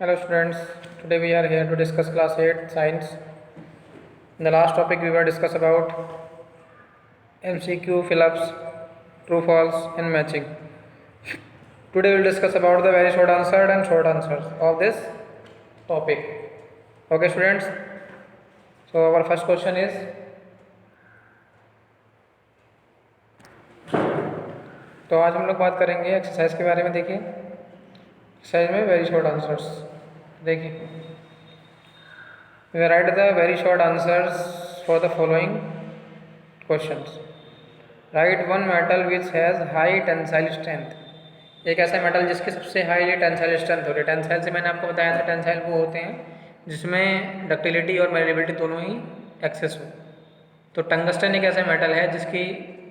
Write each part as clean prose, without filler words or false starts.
Hello students, today we are here to discuss class 8 science. In the last topic we were discuss about MCQ fill-ups, true false and matching. Today we will discuss about the very short answered and short answers of this topic. Okay students, so our first question is तो आज हम लोग बात करेंगे exercise के बारे में। देखिए एक्सरसाइज में वेरी शॉर्ट आंसर्स। देखिए we write the very short answers for the following questions. Write one metal which has high tensile strength. एक ऐसा मेटल जिसकी सबसे हाई टेंसाइल स्ट्रेंथ हो रही है। टेंसाइल से मैंने आपको बताया था, टेंसाइल वो होते हैं जिसमें डक्टिलिटी और मेलेबिलिटी दोनों ही एक्सेस हो। तो टंगस्टन एक ऐसा मेटल है जिसकी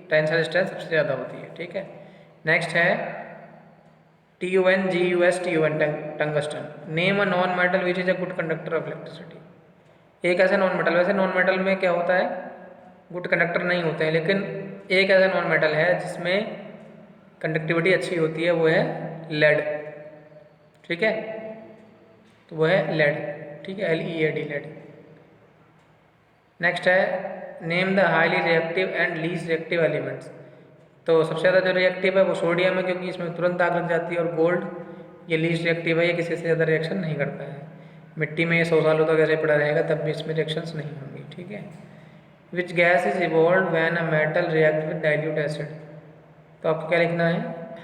टेंसाइल स्ट्रेंथ सबसे ज़्यादा होती है। ठीक है, नेक्स्ट है TUNGUS tungsten. Name a non metal which is a good conductor of electricity. एक ऐसा नॉन मेटल, वैसे नॉन मेटल में क्या होता है, गुड कंडक्टर नहीं होते हैं, लेकिन एक ऐसा नॉन मेटल है जिसमें कंडक्टिविटी अच्छी होती है, वो है लेड। ठीक है, तो वो है लेड। ठीक है, LEAD लेड। नेक्स्ट है name the highly reactive and least reactive elements. तो सबसे ज़्यादा जो रिएक्टिव है वो सोडियम है, क्योंकि इसमें तुरंत आग लग जाती है, और गोल्ड ये लीस्ट रिएक्टिव है, ये किसी से ज़्यादा रिएक्शन नहीं करता है। मिट्टी में ये 100 सालों तक ऐसे पड़ा रहेगा तब भी इसमें रिएक्शंस नहीं होंगी। ठीक है, which gas is evolve when a metal react with dilute acid. तो आपको क्या लिखना है,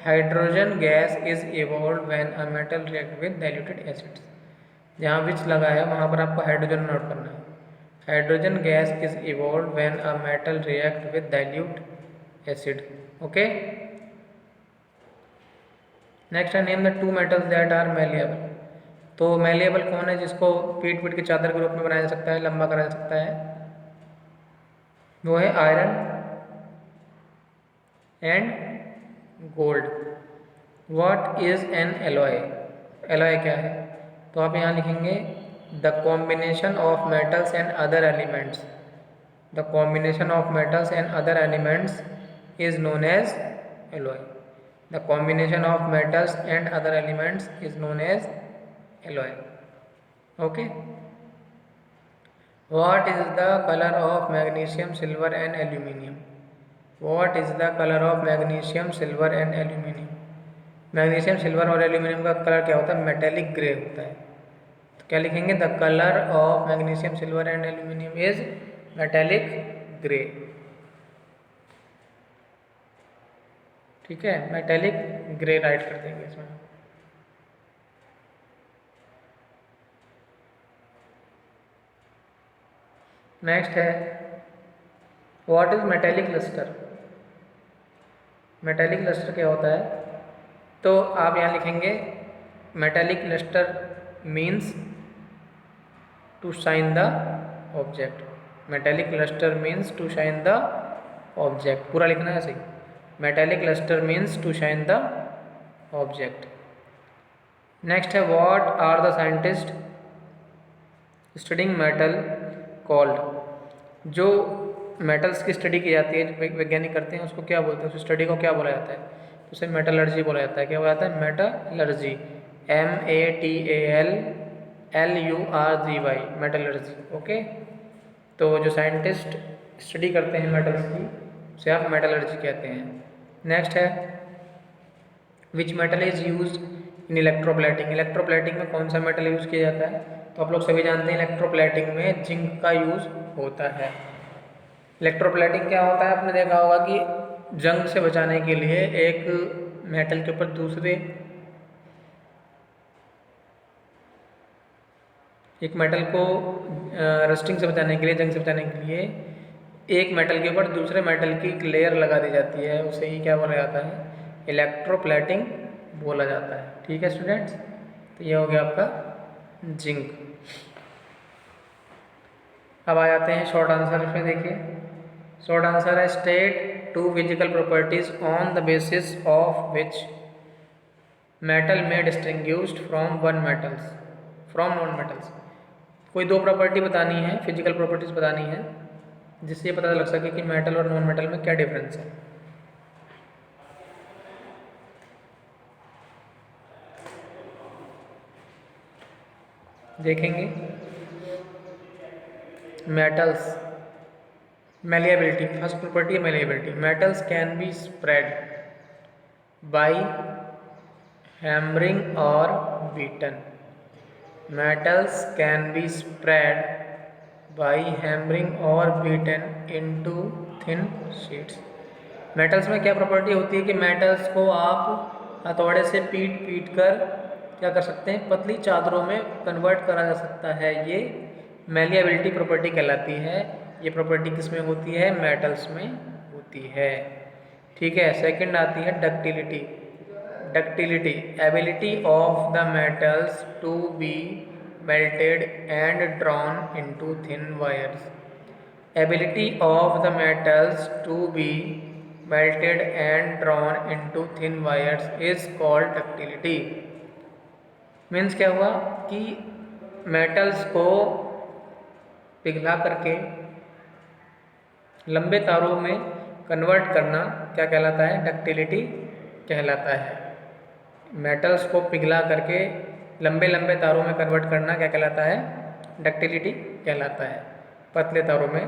hydrogen gas is evolve when a metal react with diluted acids. जहाँ विच लगा है वहाँ पर आपको हाइड्रोजन नोट करना है। Hydrogen gas is evolve when a metal react with dilute acid. Okay, next है name the two metals that are malleable. तो मेलिएबल कौन है जिसको पीट पीट के चादर के रूप में बनाया जा सकता है, लंबा करा जा सकता है, वो है iron and gold. What is an alloy. Alloy क्या है, तो आप यहाँ लिखेंगे the combination of metals and other elements. The combination of metals and other elements is known as alloy. The combination of metals and other elements is known as alloy. Okay, what is the colour of magnesium silver and aluminium. What is the colour of magnesium silver and aluminium. Magnesium silver और aluminium का colour क्या होता है, metallic grey होता है। तो क्या लिखेंगे, the colour of magnesium silver and aluminium is metallic grey. ठीक है, मेटेलिक ग्रे राइट कर देंगे इसमें। नेक्स्ट है what is metallic lustre. Metallic lustre क्या होता है, तो आप यहाँ लिखेंगे metallic lustre means to shine the object. Metallic lustre means to shine the object, पूरा लिखना है ऐसे ही। Metallic lustre means to shine the object. Next है what are the scientist studying metal called. जो मेटल्स की स्टडी की जाती है, वैज्ञानिक करते हैं, उसको क्या बोलते हैं, उस स्टडी को क्या बोला जाता है, तो उसे मेटलर्जी बोला जाता है। क्या बोला जाता है, मेटलर्जी। METALLURGY, metallurgy. ओके, तो जो साइंटिस्ट स्टडी करते हैं मेटल्स की, उसे आप मेटलर्जी कहते हैं। नेक्स्ट है which metal is use in electroplating. Electroplating में कौन सा मेटल यूज़ किया जाता है, तो आप लोग सभी जानते हैं इलेक्ट्रोप्लेटिंग में जिंक का यूज़ होता है। इलेक्ट्रोप्लेटिंग क्या होता है, आपने देखा होगा कि जंग से बचाने के लिए एक मेटल के ऊपर दूसरे, एक मेटल को रस्टिंग से बचाने के लिए, जंग से बचाने के लिए एक मेटल के ऊपर दूसरे मेटल की एक लेयर लगा दी जाती है, उसे ही क्या बोला जाता है, इलेक्ट्रोप्लेटिंग बोला जाता है। ठीक है स्टूडेंट्स, तो ये हो गया आपका जिंक। अब आ जाते हैं शॉर्ट आंसर में। देखिए शॉर्ट आंसर है state two physical properties on the basis of which metal में distinguished from one metals from non metals. कोई दो प्रॉपर्टी बतानी है, फिजिकल प्रॉपर्टीज बतानी है, जिससे ये पता लग सके कि मेटल और नॉन मेटल में क्या डिफरेंस है। देखेंगे मेटल्स malleability, फर्स्ट प्रॉपर्टी है malleability. Metals can be spread by hammering or beaten. Metals can be spread by hammering or beaten into thin sheets. Metals में क्या प्रॉपर्टी होती है कि मेटल्स को आप हथौड़े से पीट पीट कर क्या कर सकते हैं, पतली चादरों में कन्वर्ट करा जा सकता है. ये मैलिएबिलिटी प्रॉपर्टी कहलाती है. ये प्रॉपर्टी किस में होती है, मेटल्स में होती है. ठीक है. सेकंड आती है ductility. Ductility, ability of the metals to be melted and drawn into thin wires. Ability of the metals to be melted and drawn into thin wires is called ductility. Means क्या हुआ कि metals को पिघला करके लंबे तारों में convert करना क्या कहलाता है, डक्टिलिटी कहलाता है. मेटल्स को पिघला करके लंबे लंबे तारों में कन्वर्ट करना क्या कहलाता है, डक्टिलिटी कहलाता है. पतले तारों में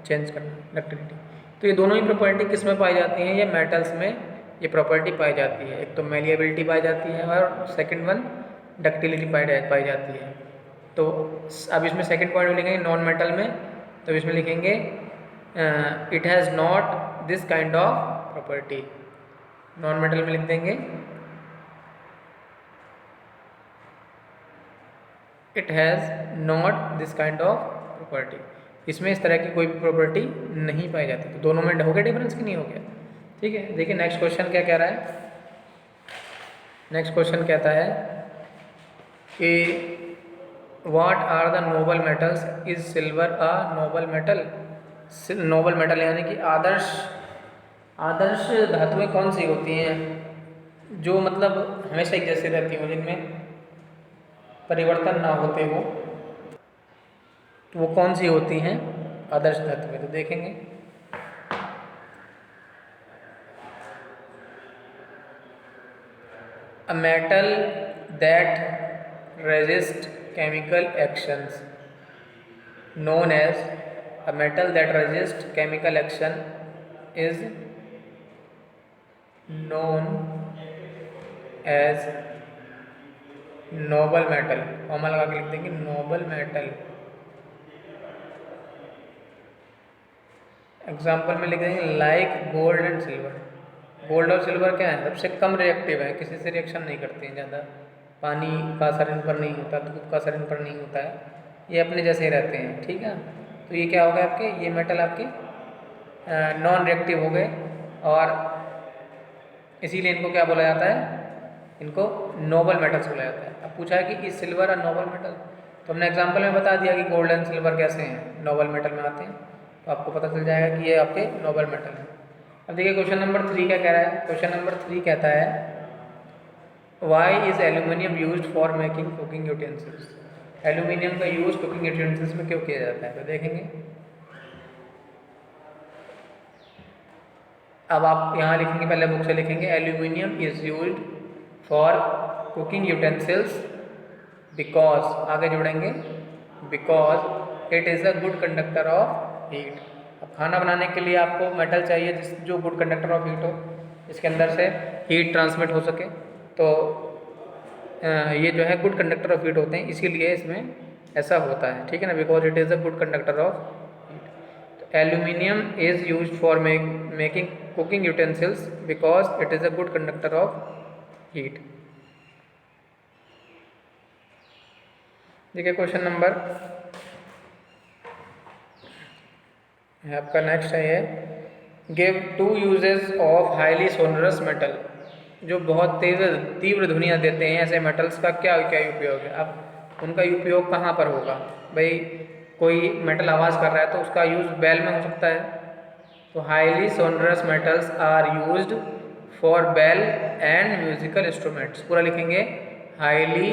चेंज करना, डक्टिलिटी. तो ये दोनों ही प्रॉपर्टी किस में पाई जाती हैं, ये मेटल्स में ये प्रॉपर्टी पाई जाती है. एक तो मैलिएबिलिटी पाई जाती है और सेकंड वन डक्टिलिटी पाई जाती है. तो अब इसमें सेकंड पॉइंट में लिखेंगे नॉन मेटल में, तो इसमें लिखेंगे it has not this kind of property. Non metal में लिख देंगे it has not this kind of property. इसमें इस तरह की कोई भी प्रॉपर्टी नहीं पाई जाती. तो दोनों में हो गया डिफरेंस कि नहीं हो गया. ठीक है. देखिए नेक्स्ट क्वेश्चन क्या कह रहा है. नेक्स्ट क्वेश्चन कहता है कि what are the noble metals, is silver a noble metal. Noble metal यानी कि आदर्श धातुएं कौन सी होती हैं जो मतलब हमेशा एक जैसी रहती हो, जिनमें परिवर्तन ना होते हो, तो वो कौन सी होती हैं आदर्श धातुएं. तो देखेंगे a metal that resist chemical actions known as a metal that resists chemical action is known as Nobel metal. Comma लगा के लिख देंगे नोबल मेटल. एग्जाम्पल में लिख देंगे like gold and silver. Gold और सिल्वर क्या है, सबसे कम रिएक्टिव है, किसी से रिएक्शन नहीं करते हैं ज़्यादा. पानी का असर इन पर नहीं होता, धूप का असर इन पर नहीं होता है, ये अपने जैसे ही रहते हैं. ठीक है. तो ये क्या हो गए आपके, ये मेटल आपके नॉन रिएक्टिव हो गए और इसीलिए इनको क्या बोला जाता है, इनको नोबल मेटल्स बोला जाता है. अब पूछा है कि इज सिल्वर और नोबल मेटल, तो हमने एग्जांपल में बता दिया कि गोल्ड एंड सिल्वर कैसे हैं, नोबल मेटल में आते हैं. तो आपको पता चल जाएगा कि ये आपके नोबल मेटल हैं. अब देखिए क्वेश्चन नंबर 3 क्या कह रहा है. क्वेश्चन नंबर 3 कहता है why is aluminium used for making cooking utensils. Aluminium का यूज़ कुकिंग यूटेंसिल्स में क्यों किया जाता है. तो देखेंगे अब आप यहाँ लिखेंगे, पहले बुक से लिखेंगे aluminium is used for cooking utensils because, आगे जोड़ेंगे because it is a good conductor of heat. अब खाना बनाने के लिए आपको मेटल चाहिए जो गुड कंडक्टर ऑफ हीट हो, इसके अंदर से हीट ट्रांसमिट हो सके. तो ये जो है गुड कंडक्टर ऑफ हीट होते हैं, इसीलिए इसमें ऐसा होता है. ठीक है ना, because it is a good conductor of heat. तो aluminium is used for making cooking utensils because it is a good conductor of heat. देखिए क्वेश्चन नंबर आपका नेक्स्ट है ये, give 2 uses of highly sonorous metal. जो बहुत तीव्र ध्वनियाँ देते हैं ऐसे मेटल्स का क्या क्या उपयोग है. अब उनका उपयोग कहाँ पर होगा भाई, कोई मेटल आवाज़ कर रहा है तो उसका यूज़ बेल में हो सकता है. तो highly sonorous metals are used for bell and musical instruments. पूरा लिखेंगे highly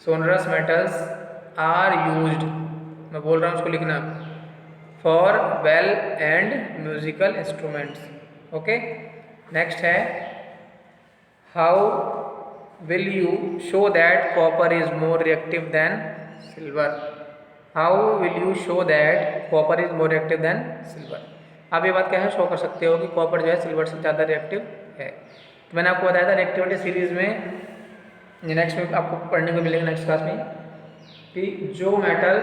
sonorous metals are used, मैं बोल रहा हूँ उसको लिखना, for bell and musical instruments. Okay. Next है how will you show that copper is more reactive than silver. How will you show that copper is more reactive than silver. आप ये बात क्या है शो कर सकते हो कि कॉपर जो है सिल्वर से ज़्यादा रिएक्टिव है। तो मैंने आपको बताया था रिएक्टिविटी सीरीज में, नेक्स्ट में आपको पढ़ने को मिलेगा नेक्स्ट क्लास में, कि जो मेटल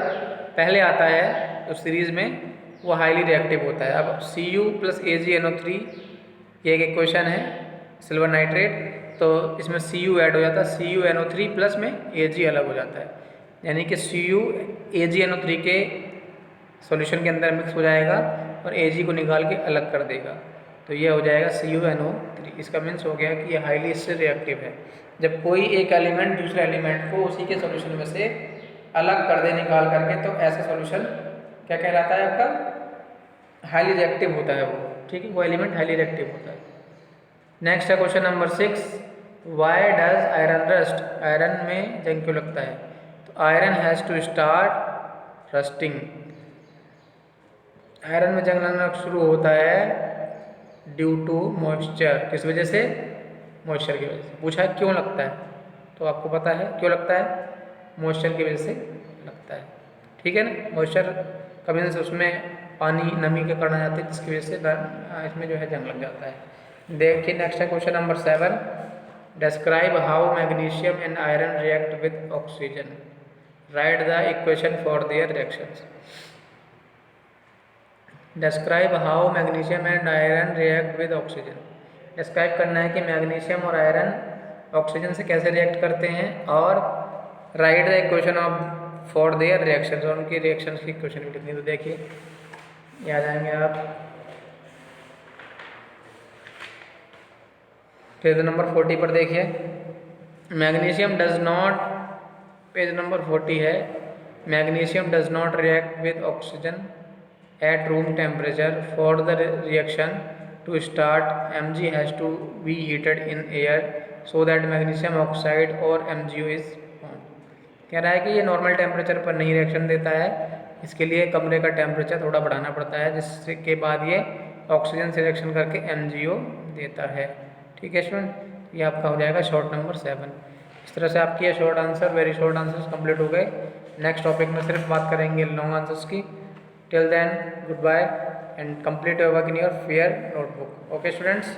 पहले आता है उस सीरीज में वो हाईली रिएक्टिव होता है। अब Cu + AgNO3 ये एक इक्वेशन है सिल्वर नाइट्रेट, तो इसमें Cu ऐड हो जाता है, CuNO3 प्लस में Ag अलग हो जाता है, यानी कि Cu AgNO3 के सॉल्यूशन के अंदर मिक्स हो जाएगा और Ag को निकाल के अलग कर देगा, तो ये हो जाएगा CuNO3। इसका मीन्स हो गया कि ये हाईली इससे रिएक्टिव है। जब कोई एक एलिमेंट दूसरे एलिमेंट को उसी के सॉल्यूशन में से अलग कर दे निकाल करके, तो ऐसा सॉल्यूशन क्या कहलाता है आपका, हाईली रिएक्टिव होता है वो, ठीक है, वो एलिमेंट हाईली रिएक्टिव होता है। नेक्स्ट है question number 6, why does iron rust. Iron में जंग क्यों लगता है। तो iron has to start rusting. Iron में जंग लगना शुरू होता है ड्यू टू मॉइस्चर। किस वजह से, मॉइस्चर की वजह से। पूछा है क्यों लगता है, तो आपको पता है क्यों लगता है, मॉइस्चर की वजह से लगता है, ठीक है ना। मॉइस्चर का मीन्स उसमें पानी नमी के कारण आ जाते हैं, जिसकी वजह से इसमें जो है जंग लग जाता है। देखिए नेक्स्ट है question number 7, describe how magnesium and iron react with oxygen. Right the equation for their reactions. Describe how magnesium and iron react with oxygen. Describe करना है कि मैग्नीशियम और आयरन ऑक्सीजन से कैसे रिएक्ट करते हैं, और right the equation of for their reactions, और उनकी रिएक्शंस की इक्वेशन भी लिखनी। तो देखिए याद आएंगे आप पेज नंबर 40 पर देखिए, magnesium does not, page number 40 है, magnesium does not react with oxygen at room temperature. For the reaction to start, Mg has to be heated in air so that magnesium oxide और MgO is formed। कह रहा है कि ये normal temperature पर नहीं reaction देता है, इसके लिए कमरे का टेम्परेचर थोड़ा बढ़ाना पड़ता है, जिसके बाद ये ऑक्सीजन से रिएक्शन करके MgO देता है, ठीक है स्टूडेंट। ये आपका हो जाएगा शॉर्ट नंबर 7। इस तरह से आपकी ये short answer, very short answers complete हो गए। नेक्स्ट टॉपिक में सिर्फ बात करेंगे लॉन्ग आंसर्स की। Till then, goodbye and complete your work in your fair notebook. Okay students?